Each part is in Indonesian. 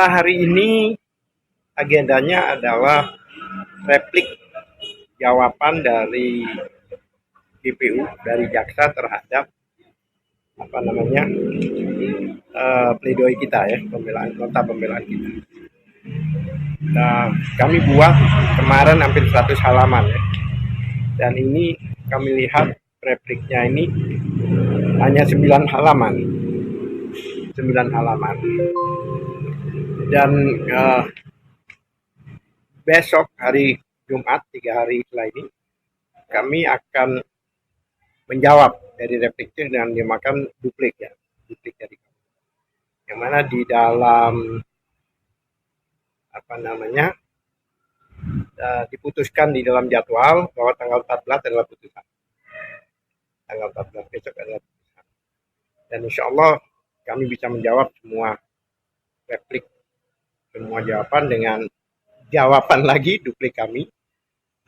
Hari ini agendanya adalah replik jawaban dari GPU, dari jaksa terhadap pledoi kita ya, nota pembelaan kita. Nah, kami buat kemarin hampir 100 halaman ya. Dan ini kami lihat repliknya ini hanya 9 halaman. 9 halaman. Dan besok hari Jumat, 3 hari setelah ini, kami akan menjawab dari replik itu dengan dimakan duplik ya, duplik dari kami. Yang mana di dalam diputuskan di dalam jadwal bahwa tanggal 14 adalah putusan. Tanggal 14 besok adalah putusan. Dan insya Allah kami bisa menjawab semua replik, semua jawaban dengan jawaban lagi duplik kami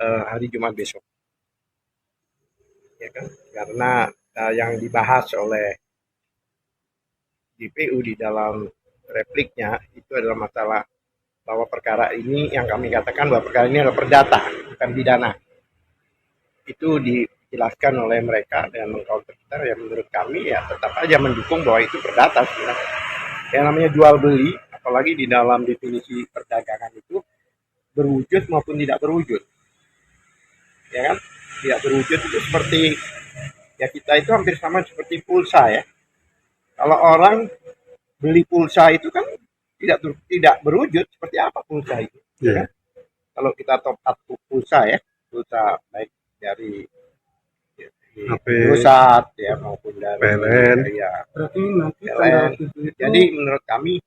hari Jumat besok. Ya kan? Karena yang dibahas oleh GPU di dalam repliknya itu adalah masalah bahwa perkara ini yang kami katakan bahwa perkara ini adalah perdata, bukan pidana. Itu dijelaskan oleh mereka dan mengcounter kita yang menurut kami ya tetap aja mendukung bahwa itu perdata sebenarnya. Yang namanya jual beli, apalagi di dalam definisi perdagangan itu berwujud maupun tidak berwujud. Ya kan? Tidak berwujud itu seperti ya kita itu hampir sama seperti pulsa ya. Kalau orang beli pulsa itu kan tidak berwujud, seperti apa pulsa itu? Yeah. Ya. Kalau kita top up pulsa ya, pulsa baik dari pusat ya maupun dari PLN. Ya, PLN. Jadi menurut kami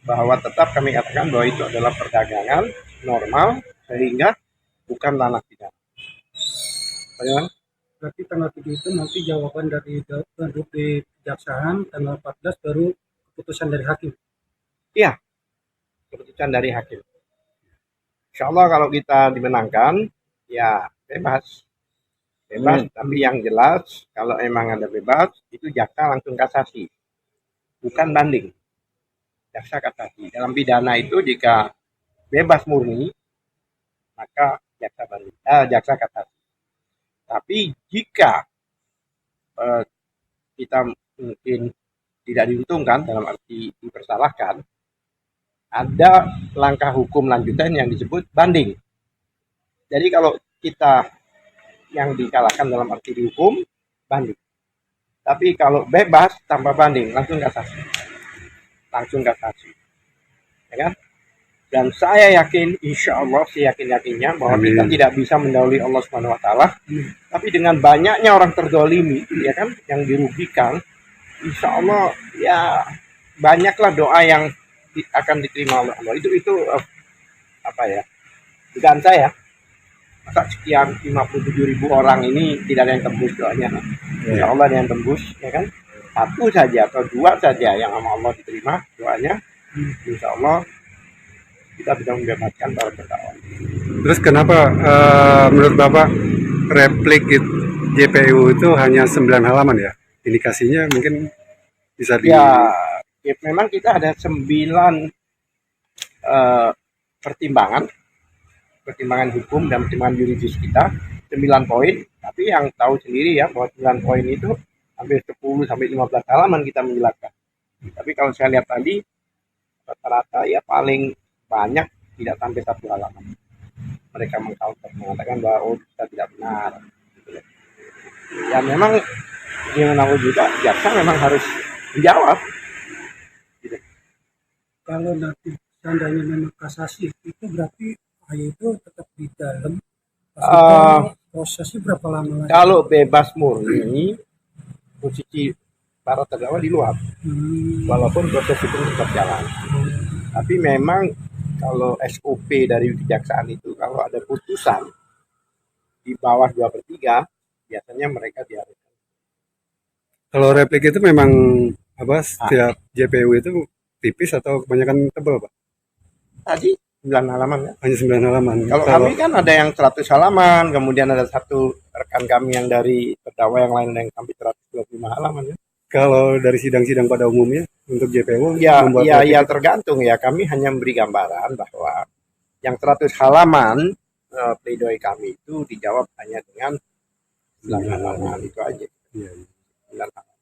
bahwa tetap kami katakan bahwa itu adalah perdagangan normal sehingga bukan ranah pidana. Bagaimana? Berarti tanggal 7 itu nanti jawaban dari kejaksaan, tanggal 14 baru keputusan dari hakim. Iya, keputusan dari hakim. Insya Allah kalau kita dimenangkan, ya bebas. Tapi yang jelas kalau emang ada bebas, itu jaksa langsung kasasi, bukan banding. Jaksa kasasi. Dalam pidana itu jika bebas murni, maka jaksa kasasi. Tapi jika kita mungkin tidak diuntungkan dalam arti dipersalahkan, ada langkah hukum lanjutan yang disebut banding. Jadi kalau kita yang dikalahkan dalam arti dihukum, banding. Tapi kalau bebas tanpa banding, langsung kasasi. Ya kan? Dan saya yakin, insya Allah, seyakin-yakinnya bahwa kita tidak bisa mendahului Allah Subhanahu Wa Taala. Tapi dengan banyaknya orang terdolimi, ya kan, yang dirugikan, insya Allah ya banyaklah doa yang akan diterima oleh Allah. Itu dugaan saya. Masa sekian 57.000 orang ini tidak ada yang tembus doanya. Insya Allah ada yang tembus, ya kan? Satu saja atau dua saja yang sama Allah diterima doanya, insya Allah kita bisa membebaskan para terdakwa. Terus kenapa menurut Bapak replik JPU itu hanya 9 halaman ya? Indikasinya mungkin bisa ya memang kita ada 9 pertimbangan hukum dan pertimbangan yuridis kita, 9 poin, tapi yang tahu sendiri ya bahwa 9 poin itu hampir 10 sampai 15 halaman kita menjelaskan. Tapi kalau saya lihat tadi rata-rata ya paling banyak tidak sampai 1 halaman. Mereka mengatakan bahwa kita tidak benar. Ya memang gimana juga jaksa memang harus menjawab. Gitu. Kalau nanti seandainya memang kasasi itu berarti itu tetap di dalam. Prosesnya berapa lama lagi? Kalau bebas murni, posisi para terdakwa di luar. Walaupun proses itu tetap jalan. Tapi memang kalau SOP dari kejaksaan itu kalau ada putusan di bawah 2/3 biasanya mereka diharuskan. Kalau replik itu memang setiap JPU itu tipis atau kebanyakan tebal, Pak? Tadi 9 halaman ya. Hanya 9 halaman. Kalau kami kan ada yang 100 halaman, kemudian ada satu rekan kami yang dari terdakwa yang lain yang sampai 125 halaman ya. Kalau dari sidang-sidang pada umumnya untuk JPU Ya, membuat ya, replika ya tergantung ya. Kami hanya memberi gambaran bahwa yang 100 halaman pledoi kami itu dijawab hanya dengan 9 halaman itu aja. Iya, iya. 9 halaman.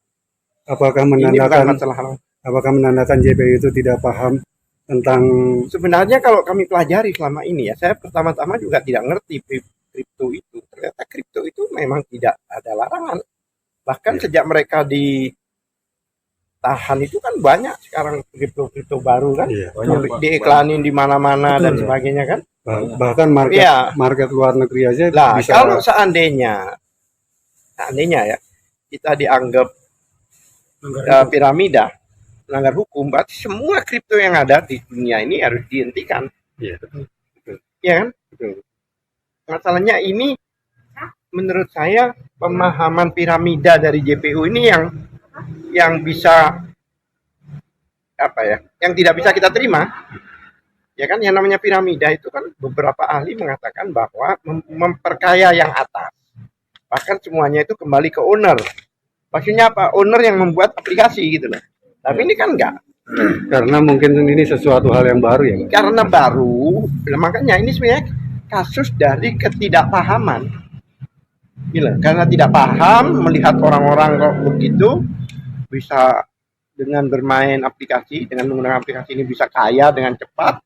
Apakah Ini bukan menandakan masalah halaman. JPU itu tidak paham tentang Sebenarnya kalau kami pelajari selama ini ya, saya pertama-tama juga tidak ngerti kripto itu. Ternyata kripto itu memang tidak ada larangan. Bahkan Ya. sejak mereka ditahan itu kan banyak sekarang kripto-kripto baru kan, Iya. sampai diiklanin di mana-mana dan Betul. sebagainya kan. Bahkan market Iya. market luar negeri aja Lah, bisa kalau seandainya ya kita dianggap piramida, melanggar hukum, berarti semua kripto yang ada di dunia ini harus dihentikan. Iya. Iya kan? Masalahnya ini menurut saya pemahaman piramida dari JPU ini yang bisa apa ya? Yang tidak bisa kita terima. Ya kan, yang namanya piramida itu kan beberapa ahli mengatakan bahwa memperkaya yang atas. Bahkan semuanya itu kembali ke owner. Maksudnya apa? Owner yang membuat aplikasi gitu loh. Tapi ini kan enggak. karena mungkin ini sesuatu hal yang baru ya, Pak. Karena baru, makanya ini sebenarnya kasus dari ketidakpahaman. Gila, karena tidak paham melihat orang-orang kok begitu bisa dengan bermain aplikasi, dengan menggunakan aplikasi ini bisa kaya dengan cepat,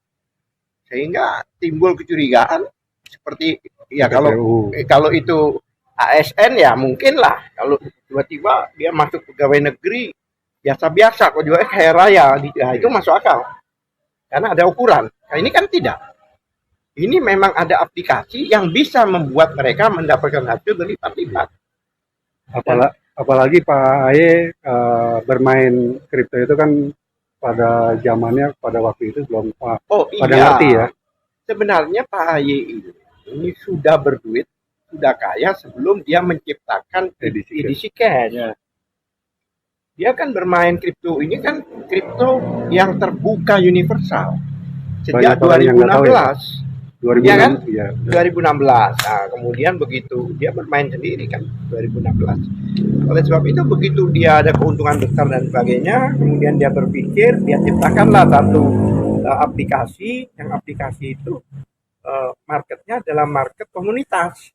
sehingga timbul kecurigaan seperti ya kalau itu ASN ya mungkin lah, kalau tiba-tiba dia masuk pegawai negeri biasa-biasa kok juga kaya raya, ya itu masuk akal karena ada ukuran. Nah, ini kan tidak. Ini memang ada aplikasi yang bisa membuat mereka mendapatkan hasil berlipat-lipat. Apalagi Pak Aye bermain kripto itu kan pada zamannya pada waktu itu belum pada ngerti ya. Sebenarnya Pak Aye ini sudah berduit, sudah kaya sebelum dia menciptakan edisi cash. Ya. Dia kan bermain kripto ini kan kripto yang terbuka universal sejak 2016. 2016. Ya kan? Ya. 2016. Nah, kemudian begitu dia bermain sendiri kan 2016. Oleh sebab itu begitu dia ada keuntungan besar dan sebagainya, kemudian dia berpikir dia ciptakanlah satu aplikasi, yang aplikasi itu marketnya adalah market komunitas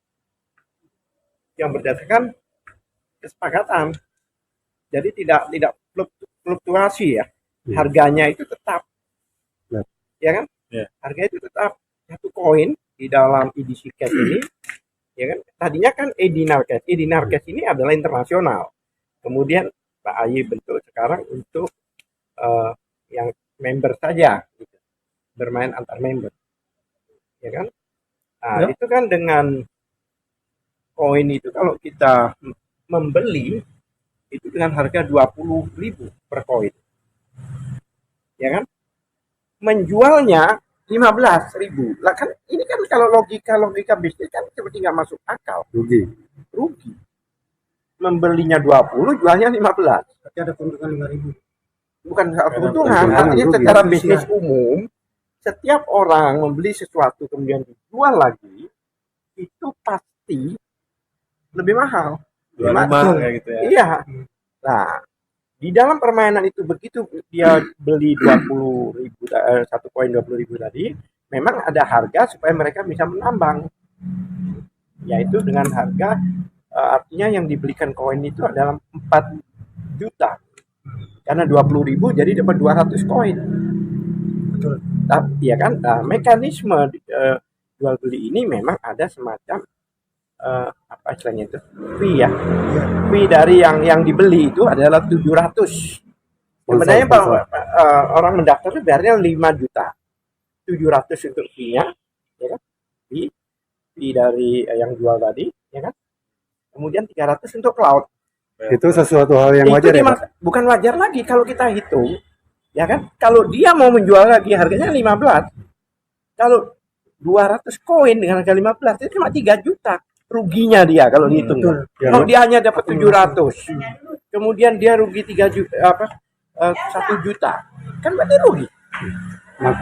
yang berdasarkan kesepakatan. Jadi tidak fluktuasi ya. Harganya itu tetap. Ya kan? Harganya itu tetap. Satu koin di dalam edisi cash ini, ya kan? Tadinya kan Edinar Cash. Edinar Cash ini adalah internasional. Kemudian Pak Aye bentuk sekarang untuk yang member saja, gitu. Bermain antar member, ya kan? Nah, itu kan dengan koin itu kalau kita membeli itu dengan harga 20.000 per koin, ya kan? Menjualnya 15.000. Lah kan ini kan kalau logika bisnis kan seperti nggak masuk akal. Rugi. Membelinya 20, jualnya 15. Tapi ada keuntungan 5.000. Bukan keuntungan, artinya secara bisnis umum setiap orang membeli sesuatu kemudian dijual lagi itu pasti lebih mahal. Kayak gitu ya. Iya. Nah, di dalam permainan itu begitu dia beli 20.000 satu koin 20.000 tadi, memang ada harga supaya mereka bisa menambang. Yaitu dengan harga artinya yang dibelikan koin itu adalah 4 juta. Karena 20.000 jadi dapat 200 koin. Betul. Ya kan? Nah, mekanisme jual beli ini memang ada semacam apa istilahnya itu fee ya. Fee dari yang dibeli itu adalah 700. Sebenarnya orang mendaftar itu bayarnya 5 juta. 700 untuk fee-nya, ya kan? Fee dari yang jual tadi, ya kan? Kemudian 300 untuk cloud. Itu sesuatu hal yang wajar ya, Pak? Bukan wajar lagi kalau kita hitung. Ya kan? Kalau dia mau menjual lagi harganya 15. Kalau 200 koin dengan harga 15 itu cuma 3 juta. Ruginya dia kalau dihitung. Kalau dia hanya dapat 700, kemudian dia rugi 3 juta 1 juta, kan berarti rugi.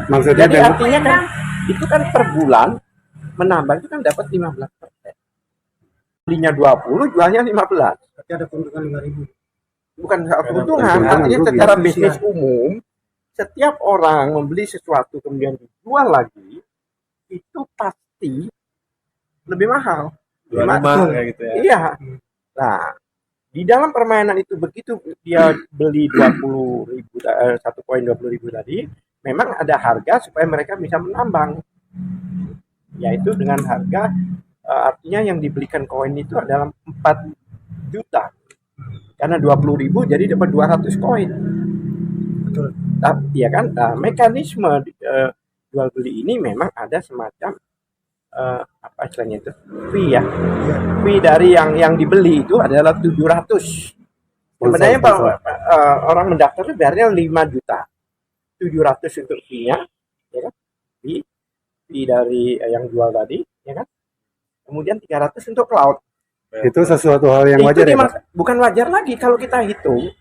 Maksudnya jadi artinya kan itu kan per bulan menambah itu kan dapat 15%. Belinya 20, jualnya 15. Tapi ada keuntungan 5.000. bukan soal keuntungan, keuntungan, artinya rugi. secara bisnis umum, setiap orang membeli sesuatu kemudian dijual lagi, itu pasti lebih mahal. Jual Lima- rumah Betul. kayak gitu ya. Iya. Nah, di dalam permainan itu begitu dia beli 20.000 satu koin 20.000 tadi, memang ada harga supaya mereka bisa menambang. Yaitu dengan harga artinya yang dibelikan koin itu adalah 4 juta. Karena 20.000 jadi dapat 200 koin. Betul. Tapi ya kan, nah, mekanisme jual beli ini memang ada semacam apa istilahnya itu fee ya. Fee dari yang dibeli itu adalah 700. Sebenarnya kalau orang mendaftar itu bayarnya 5 juta. 700 untuk fee-nya, ya kan? Fee dari yang jual tadi, ya kan? Kemudian 300 untuk cloud. Itu sesuatu hal yang Itu wajar ya, Pak? bukan wajar lagi kalau kita hitung,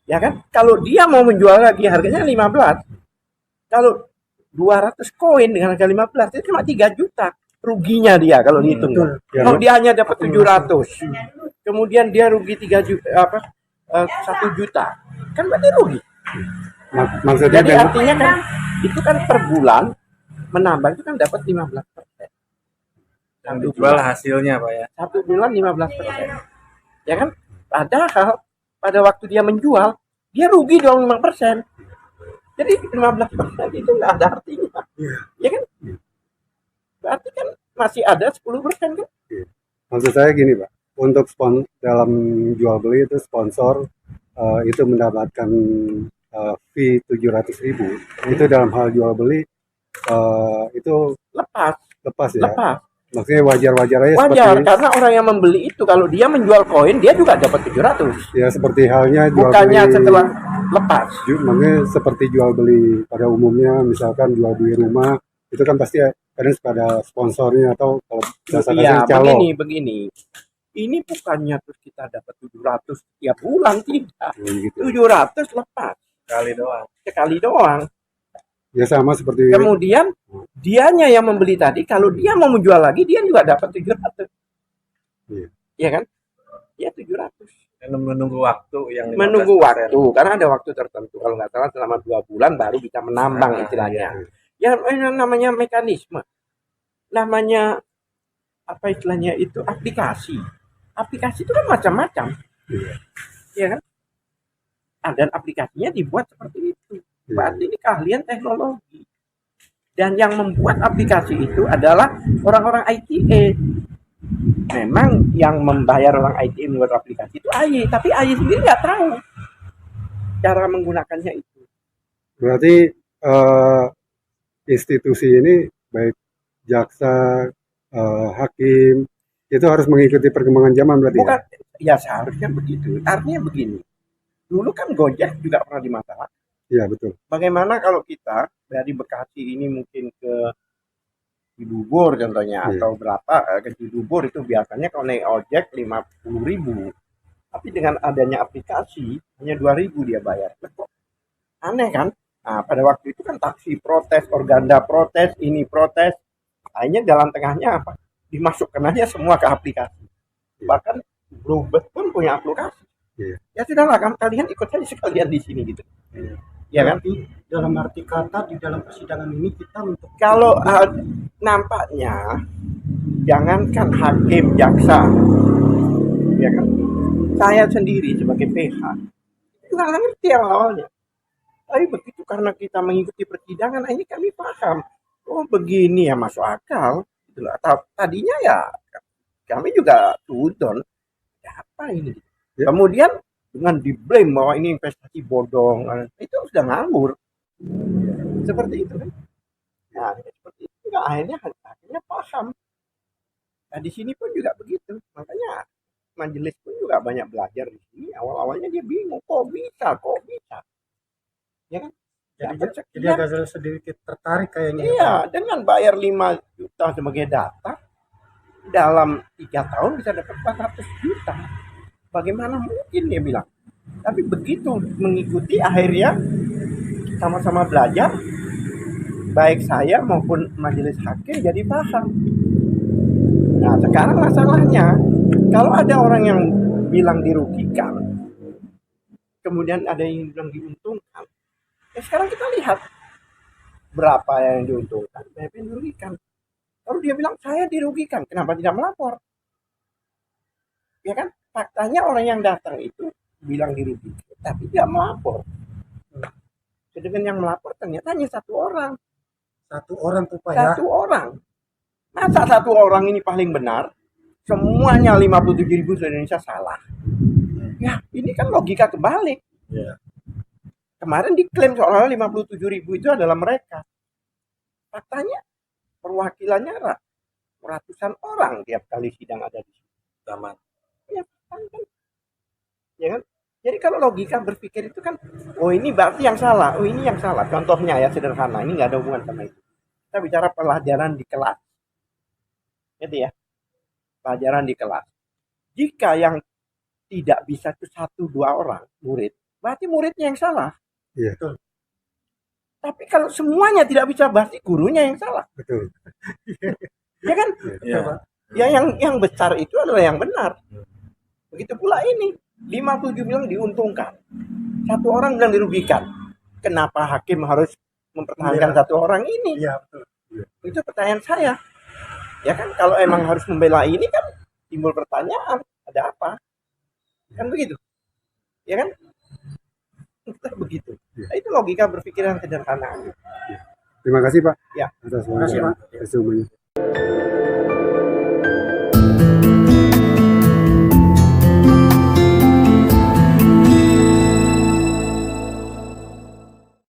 ya kan? Kalau dia mau menjual lagi harganya 15, kalau 200 koin dengan harga 15 itu cuma 3 juta ruginya dia kalau dihitung. Betul. Kalau dia hanya dapat 700, kemudian dia rugi 3 juta 1 juta, kan berarti rugi. Maksudnya Jadi artinya kan itu kan per bulan menambah itu kan dapat 15%. Yang dijual hasilnya Pak ya. Satu bulan 15%. Ya kan? Padahal pada waktu dia menjual, dia rugi dong 5%. Jadi 15% itu nggak ada artinya. Ya kan? Berarti kan masih ada 10% kan? maksud saya gini, Pak. Untuk dalam jual beli itu sponsor itu mendapatkan fee 700.000. Itu dalam hal jual beli itu lepas ya. Lepas. Maksudnya wajar-wajar aja Wajar, seperti karena orang yang membeli itu kalau dia menjual koin, dia juga dapat 700. ya seperti halnya jual Bukannya beli setelah lepas. makanya seperti jual beli pada umumnya, misalkan jual beli rumah itu kan pasti kadang suka ada sponsornya atau kalau bahasa Iya, kasarnya calo. begini. Ini bukannya terus kita dapat 700 tiap bulan, tidak. Gitu. 700 lepas sekali doang. Ya sama seperti Kemudian dianya yang membeli tadi, kalau dia mau menjual lagi, dia juga dapat 700. Iya. Iya kan? Dia 700. Dan menunggu waktu yang 15%. Menunggu waktu, karena ada waktu tertentu. Kalau nggak salah selama 2 bulan baru bisa menambang istilahnya. Ya namanya mekanisme. Namanya apa istilahnya itu aplikasi. Aplikasi itu kan macam-macam. Iya. Iya kan? Dan aplikasinya dibuat seperti itu. Berarti ini keahlian teknologi. Dan yang membuat aplikasi itu adalah orang-orang ITA. Memang yang membayar orang ITA membuat aplikasi itu AY, tapi AY sendiri nggak tahu cara menggunakannya itu. Berarti institusi ini baik jaksa, hakim itu harus mengikuti perkembangan zaman berarti. Bukan, ya seharusnya begitu. Artinya begini. Dulu kan Gojek juga pernah dimasalah. Iya betul. Bagaimana kalau kita dari Bekasi ini mungkin ke Cibubur contohnya, atau berapa ke Cibubur itu biasanya kalau naik ojek 50.000, tapi dengan adanya aplikasi hanya 2.000 dia bayar. Kok aneh kan? Nah, pada waktu itu kan taksi protes, Organda protes, ini protes, akhirnya jalan tengahnya apa? Dimasukkan aja semua ke aplikasi. Bahkan Bluebird pun punya aplikasi. Ya sudahlah, kalian ikut saja sekalian di sini gitu. Ya kan? Tapi dalam arti kata di dalam persidangan ini kita untuk Kalau nampaknya jangankan hakim, jaksa, ya kan? Saya sendiri sebagai PH juga nggak ngerti awalnya. Tapi begitu karena kita mengikuti persidangan, ini kami paham. Oh begini ya, masuk akal. Gitu loh. Tadinya ya kami juga tudon. Ya, apa ini? Ya. Kemudian dengan diblame bahwa ini investasi bodong, itu sudah ngawur. Seperti itu kan. Nah, seperti itu nggak, akhirnya paham. Nah, di sini pun juga begitu. Makanya majelis pun juga banyak belajar di sini. Awal-awalnya dia bingung, kok bisa. Ya kan? jadi agak sedikit tertarik kayaknya. Iya, dengan bayar 5 juta sebagai data, dalam 3 tahun bisa dapat 400 juta. Bagaimana mungkin dia bilang. Tapi begitu mengikuti, akhirnya sama-sama belajar, baik saya maupun majelis hakim jadi paham. Nah sekarang masalahnya, kalau ada orang yang bilang dirugikan, kemudian ada yang bilang diuntungkan. Ya sekarang kita lihat berapa yang diuntungkan, berapa yang dirugikan. Lalu dia bilang saya dirugikan, kenapa tidak melapor? Ya kan, faktanya orang yang datang itu bilang dirugikan, tapi tidak melapor. Sedangkan yang melapor ternyata hanya satu orang. Satu orang tuh Pak ya. Satu orang. Masa satu orang ini paling benar? Semuanya 57.000 di Indonesia salah. Ya, ini kan logika kebalik. Iya. Kemarin diklaim seolah-olah 57.000 itu adalah mereka. Faktanya perwakilannya ratusan orang tiap kali sidang ada di situ. Taman. Ya kan? Ya kan? Jadi kalau logika berpikir itu kan, oh ini berarti yang salah, oh ini yang salah. Contohnya ya sederhana, ini nggak ada hubungan sama itu. Kita bicara pelajaran di kelas. Gitu ya. Pelajaran di kelas. Jika yang tidak bisa itu 1-2 orang murid, berarti muridnya yang salah. Iya. Betul. Tapi kalau semuanya tidak bisa, berarti gurunya yang salah. Betul. Ya kan? Iya. Ya yang besar itu adalah yang benar. Begitu pula ini. 57 bilang diuntungkan. Satu orang bilang dirugikan. Kenapa hakim harus mempertahankan satu orang ini? Iya betul. Itu pertanyaan saya. Ya kan kalau emang harus membela ini kan timbul pertanyaan, ada apa? Kan begitu. Ya kan? Begitu. Nah, itu logika berpikir yang sederhana. Terima kasih Pak Ya. atas Terima kasih, Pak. resumenya.